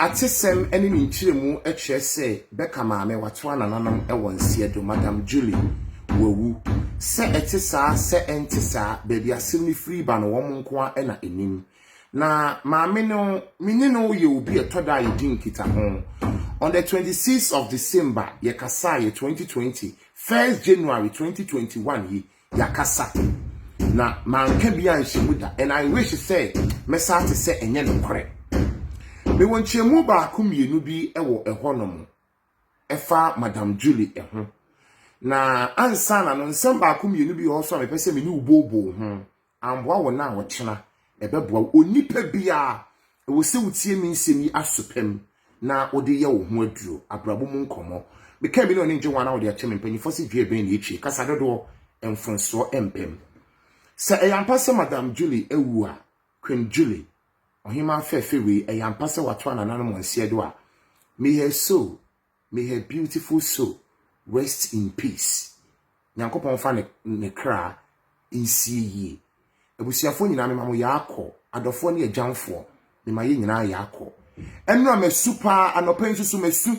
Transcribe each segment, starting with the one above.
Atisem eni ni nchiremu eche se beka maame watoa nananam ewo nsie do Madam Julie wewu se etisa se entisa baby asim ni free ba no wo nko a na enim na maame no menino ye obi etoda yedin kita ho on the 26th of December yakasa ye 2020 1st January 2021 yi yakasa na manka bia nhyemuda and I wish say mesa to say enye no kore me wonchemu ba akumienu bi ewo ehonom efa Madam Julie eho na ansa na no nsem ba akumienu bi ho so me pese me ni ubobo ho amboa wo na wo kyena ebeboa onipa bia wo se wutie mi nsemi asopem na ode ye wo ho aduro abrabo mu nkomo me ka bi no ne nje wana wo de ache me mpanyifo se dwe ben na echi kasa dodo emfonso empem se eyampa se Madam Julie ewu a Queen Julie ohima fefewe eyampa se watwa nananum onsie do a may her soul, may her beautiful soul rest in peace. Nyankopon fa ne kra insie yi ebusiafo nyina me mamo yaakọ adofo ne agyanfo me maye nyina yaakọ enra mesu pa anopen susu mesu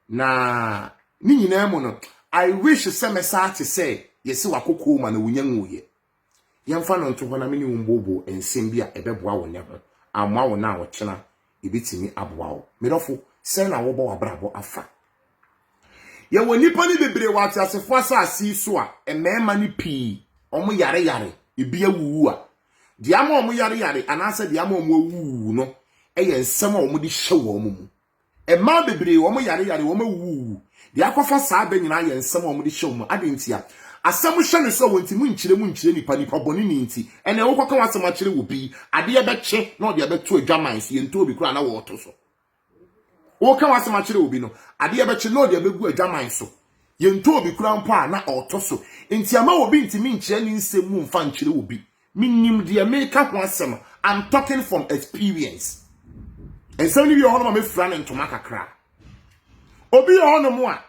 na ni nyina mu no I wish se mesa to say yesi wakoko ma na wunyanwuye yemfa no nto hona me ni wumbobo ensem bia ebeboa wo ne ho amwa wo na wo kyena ebitimi aboa wo medofo se na wo bo wabrabo afa ye woni pa ni bebre wate asefo asasi so a emema ni pii omo yare ebia wuwu a diama omo yare anase diama omo wuwu no eye nsem a omo di hye wo omo mu ema bebre omo yare omo wuwu di akofa saa ba nyina ye nsem a omo di hye wo mu adentia asem hye ne so wonti mu nkyire nipa boni ni nti ene wo kwaka wasem a kyire wo bi ade ye beche na ode beto adwaman so ye nto obi kura na wo to so wo ka wasem a kyire wo bi no ade ye beche na ode begu adwaman so ye nto obi kura mpo a na oto so nti ama wo bi ntimi nkyire ni nsem mu mfa nkyire wo bi minnim de me ka ho asem I'm talking from experience ensem ni bi ho no ma me fra ne ntoma kakra obi ho no mo a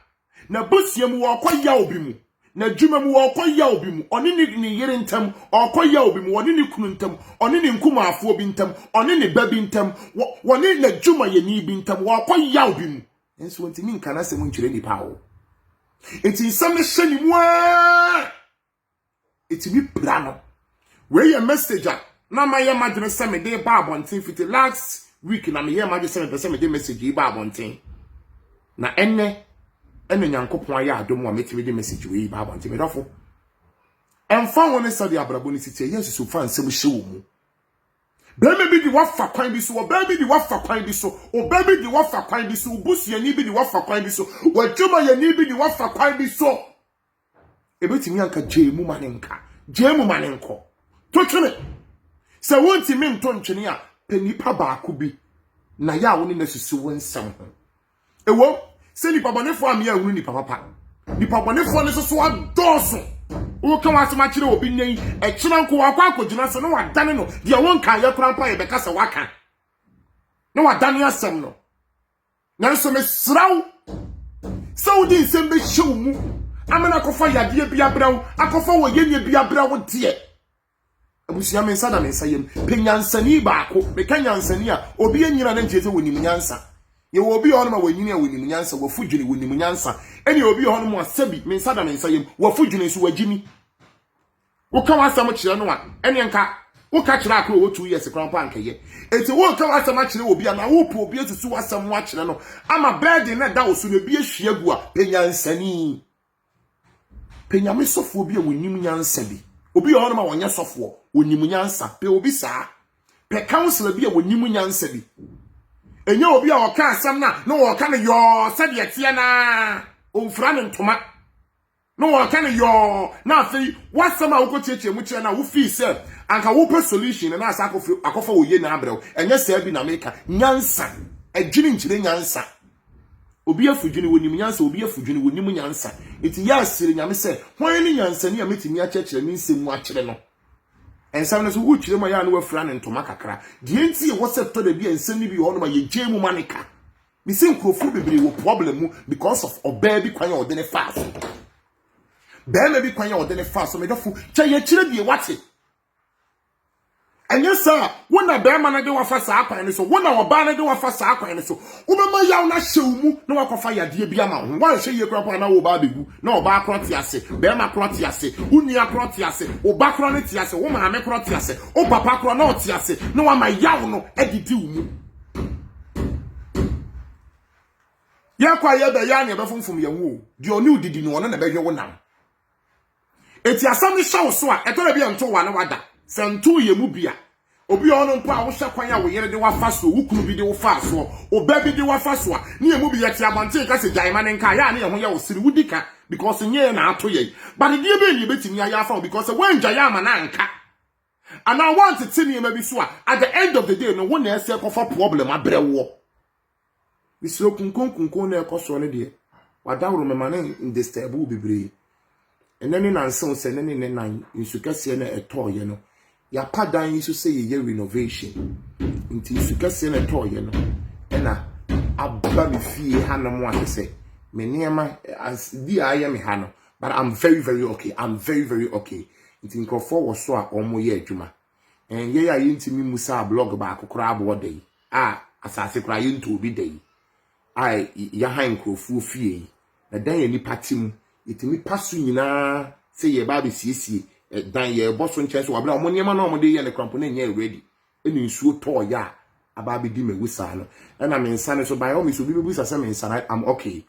na bosiam wo kwaya obi mu na djuma mu wo kwaya obi mu oni ni yere ntam okwaya obi mu oni ni kunu ntam oni ni nkumaafo obi ntam oni ni babi ntam woni na djuma ye ni bi ntam wo kwaya obi mu enso ntimi nka na sem nkyire ni pa wo enti nsem hye ni mu a etimi plano we ye message na ma ye madene se me de ba abonten fiti last week na me ye madene se me de message yi ba abonten na enne nyankopon aya adom wa metimi de message we ba abonten me dofo emfa woni sadi abrabo ni titi yesu so fa nsem hye wo mu bebe bi di wafa kwan bi so bebe di wafa kwan bi so o bebe di wafa kwan bi so busu yani bi di wafa kwan bi so wadwuma yani bi di wafa kwan bi so ebetimi anka jemu manenko to twene se wonti me nto ntwene a panipa baako bi na ya woni na susu wonsam ho ewo se nipa bonefo am ya woni nipa papa nipa bonefo ne so adoso wo kan wasema kire obi nyi e kire nko akwa akogina se no wadane no de won kan ya kura mpa ye beka se waka no wadane asem no na so me sraw saudi nsem be hyew mu amana kofa yade bia braw akofa wo yenye bia braw de abusia me sada me nsayem penyansani baako me kanyansani a obi anyira na ntieze wonim nyansa ye wo obi hono ma wanyini a wonim nyansa wafudwini wonim nyansa eni obi hono mo asabi me sada me nsayem wafudwini so wagimi wo ka wasam kire no a eni nka wo ka kire akro wo 2 years krampa nkeye eti wo ka wasam kire obi a na wo po obi etutu wasam wa kire no ama bed na da wo so na bi ehia gu a penyansani penyame sofo obi a wonim nyansa bi obi hono ma wonya sofo wonim nyansa pe obi saa pe counselor bi a wonim nyansa bi enye obi a oka asam na no oka ne yo sade etie na omfra ne ntoma no oka ne yo na afi wasam a wokotiechie mu kire na wo fi se anka wo pe solution na asa akofa wo ye na abrɛw enye saa bi na meka nyansa adwini nkire nyansa obi afudwini wonim nyansa obi afudwini wonim nyansa eti ya asire nyame se hwan ni nyansa ni ametimi akyekere mi nsem mu akyere no ensam no so wo kyire ma ya no wafura ne ntoma kakra de enti e whatsapp to da bi ensam ni bi ho no ma ye jemu manika mi se nkrofo bebre wo problem mu because of oba bi kwan ya ode ne fast be ma bi kwan ya ode ne fast so me dofo kya ye kyire bi wate Enye sa wona be ma na de wafa saa kwan ne so wona oba na de wafa saa kwan ne so wobema yaw na hyewmu na wakofa yade bia ma ho wan hye ye kra na wo ba begu na oba kroti ase be ma kroti ase unia kroti ase oba kro ne ti ase wo ma me kroti ase o papa kro na oti ase na wa ma yaw no edidi umu ya kwa ye be ya ne be funfum ye wu de oni udidi no na be hwe wo nam eti asam ni hye wo so a eto na bia nto wa na wada santu ye mu bia obi ono mpo a wo hye kwan a wo yere de wafa so wo kunu bi de wo fa so oba bi de wafa so a ne ye mu bia ti abonte ka se jaima ne nka ya ne ye ho ye wo siri wudika because nye na ato ye but the be ni betimi ya afa because when jaya ma na nka and I want to tell you maybe so at the end of the day no one na ese kofa problem abrewo bisiro kunkon na ekoso ne de wadawro me mane indisturb bebre enani na nsen se ne ne nan insukase na etoye no ya padan isu se ye renovation nti insukase na etoye no na abba me fie hanam wa se me niema as di aye me ha no but I'm very okay. I'm very okay. Nti nkofo wo so a omo ye adwuma ye ya yintimi musa blog ba akokora abo dey asase kora yinto obi dey ya han nkofo fie na dan ye nipa tim itimi pasu nyina se ye ba be siesie dan ye boso nche so wabla omo niema na omo dey ye ne krampo na nya ready eni nsuo to ya aba be di mewusa no na me nsa ne so by all me so bi busa se me nsa I'm okay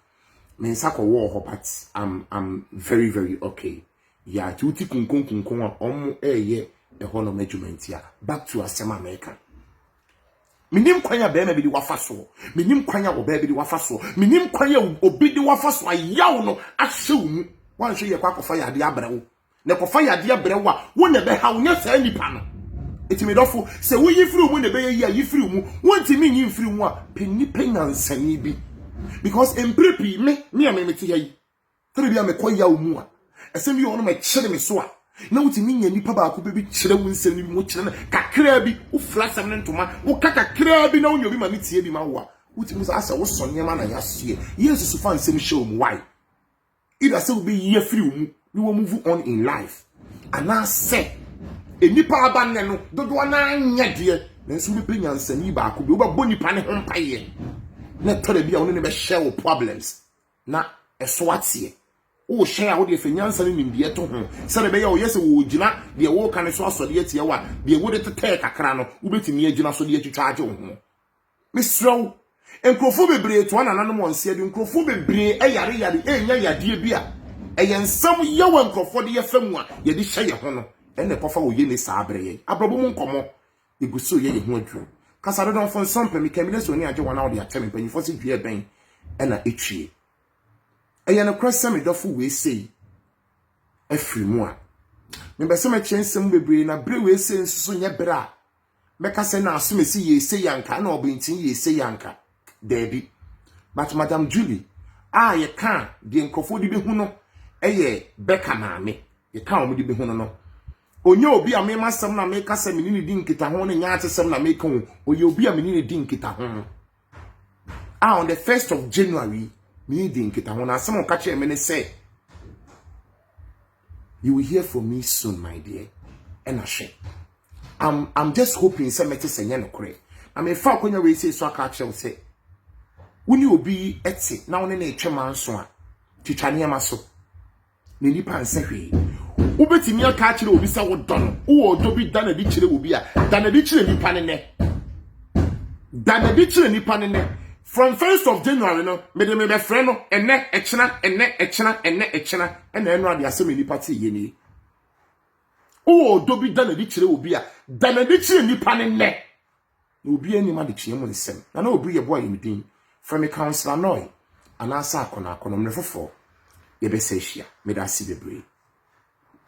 me nsa ko wo ho but I'm very okay. Ya tuti kunkon a omo eye ehono measurement ya back to asema American minim kwanya be na bi di wafa so minim kwanya oba bi di wafa so minim kwanya obi di wafa so ayaw no ahyew mu wan hwe ye kwakofa yade abrewo na kofa yade abrewo a wo na be ha wo nya saa nipa no etimi dofo se wo yifiri mu na be yi a yifiri mu wontimi nyi mfiri mu a penni penyansani bi because emprepi me amemeti yayi tere bia me kwaya mu a esem bi ono me kyere me so a na wutimi nya nipa ba ko be kyere wo nsem ni mo kyere na kakra bi wo flasam ne ntoma wo kakra bi na wo nyobi ma ne tie bi ma wo a wutimi so asa wo sonye ma na yasie yesu so fa nsem show mu why ida se wo be ye free mu ni wo move on in life ana se enipa aba ne no dodo na anya de na nso be penya nsani ba ko bi wo ba boni pa ne ho mpa ye na tere bia wo ne be share problems na eso atie o share wo de fenyansa ne nimdie to ho se be ya wo yese wo gina de wo ka ne so asode atie wa de wo de tete kakra no wo betimi agina so de atwitwa age wo ho misro enkrofo bebre to anananom onse de enkrofo bebre eyare enya yade bia eyensam yawo enkrofo de yefam a ye de hye ye ho no ene kofa wo ye ne saabre ye abrobo mu nkomo eguso ye ho adwuro kasa do don fon sampe mi kamile so ni age wona wo de atemi panifo se due ben ena etwie eye no kwese me dofo we sei afiri mu a me be se me kyensem bebre na bre we sei nsuso nye bre a meka se na asomesi ye sei yanka na obintin ye sei yanka debi but Madam Julie ye kan de nkofo di be hu no eye beka maame ye kan o di be hu no onye obi a me masam na me kasa me ni di nkita ho ne nya atesem na me kan oye obi a me ni di nkita ho on the 1st of January me di nkita ho na asem o ka che me ne say you will hear from me soon my dear and I'm just hoping say me say nya no kore na me fa konya we say so aka che say woni obi eti na woni na etwema nso a titwane ma so ne nipa nsehwe ubetimi aka kire obi sa wo don wo do bi da na di kire obi a da na di kire nipa ne ne from 1st of January no me de me be frɛ no ene echena ena enu ade asem nipa ti ye ni wo do bi da na di kire obi a da na di kire nipa ne na obi ani ma de kire mu nsem na obi ye boy yimdin from a counselor noy anasa akona mne fofo ye be se hia me da si bebre